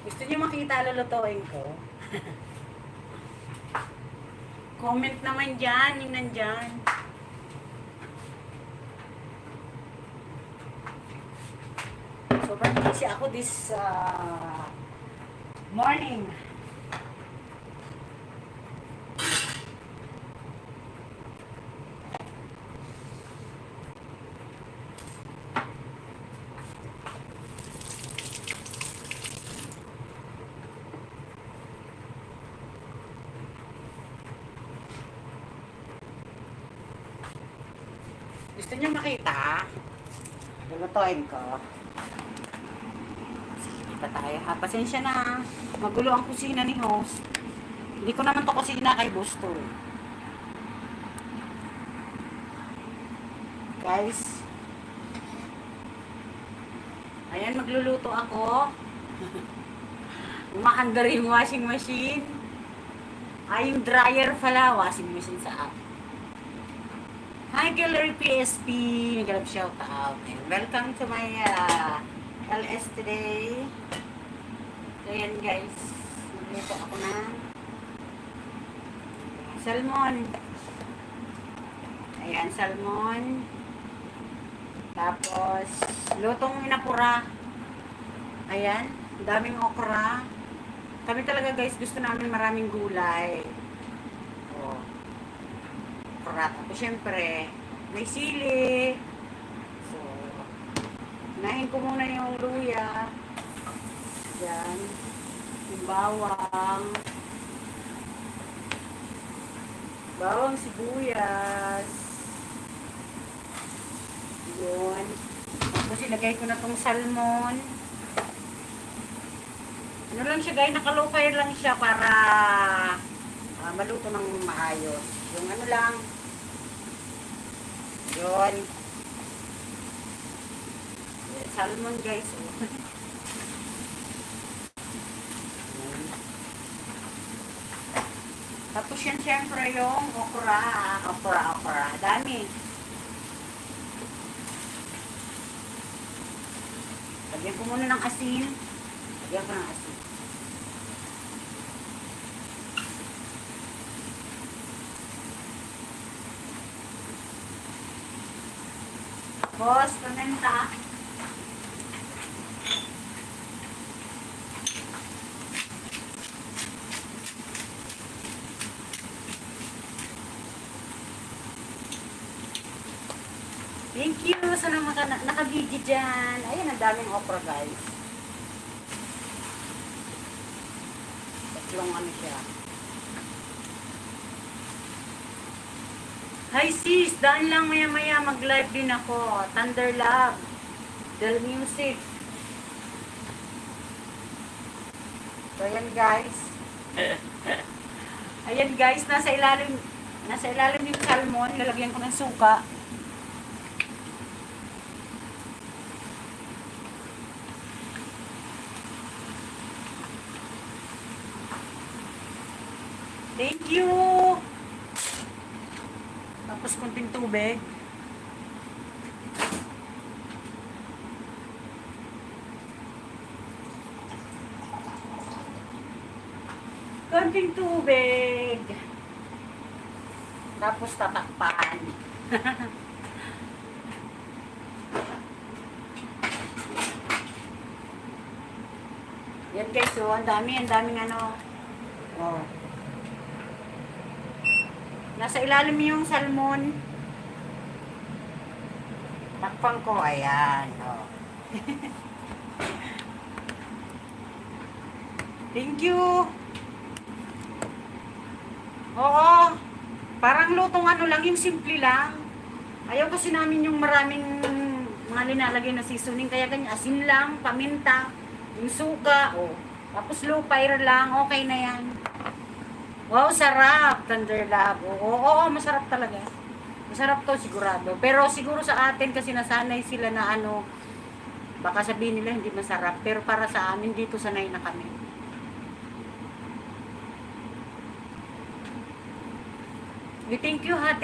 Gusto niyo makita lulutuin ko? Comment naman dyan, yung nandyan. Sobrang busy ako this morning. Gusto niyo makita? Lulutuin ko. Sige, dito tayo ha. Pasensya na. Magulo ang kusina ni host. Hindi ko naman to kusina kay Busto. Guys. Ayan, magluluto ako. Umaandar yung washing machine. Ay, yung dryer pala. Washing machine sa app. Hi, Gallery PSP. Nag-love shout out. And welcome to my LS today. So, yan guys. Nagluto ako ng salmon. Ayan, salmon. Tapos, lutong inapura. Ayan, daming okra. Kami talaga guys, gusto namin maraming gulay. Oh. Okra. Tapos syempre, may sili. So, unahin ko muna yung luya. Yan. Yung bawang. Bawang sibuyas. Yun. Tapos ilagay ko na tong salmon. Ano lang siya guys, naka-low fire lang siya para maluto ng maayos. Yung ano lang. Yun. Salmon guys. Tapos yan syempre yung okra. Okra. Dami. Lagyan ko muna ng asin. Lagyan ko ng asin. Tapos, paminta. Thank you sa naka-video dyan. Ayan, ang daming okra guys. Tatlong ano siya. Hi sis, daan lang maya-maya mag-live din ako. Thunder Love. Del Music. So, ayan guys. Ayan guys, nasa ilalim yung salmon. Lalagyan ko ng suka. Thank you! Tapos kunting tubig. Kunting tubig. Tapos tatakpan. Yan guys, so ang daming ano. Oh. Nasa ilalim yung salmon. Takpan ko. Ayan. Oh. Thank you. Oo. Parang lutong ano lang, yung simple lang. Ayaw kasi namin yung maraming mga linalagay na seasoning. Kaya ganyan, asin lang, paminta, yung suka. Oh. Tapos low fire lang. Okay na yan. Wow, sarap. Thunder Love. Oo, masarap talaga. Masarap to sigurado. Pero siguro sa atin kasi nasanay sila na ano, baka sabihin nila hindi masarap. Pero para sa amin dito sanay na kami. We thank you ha.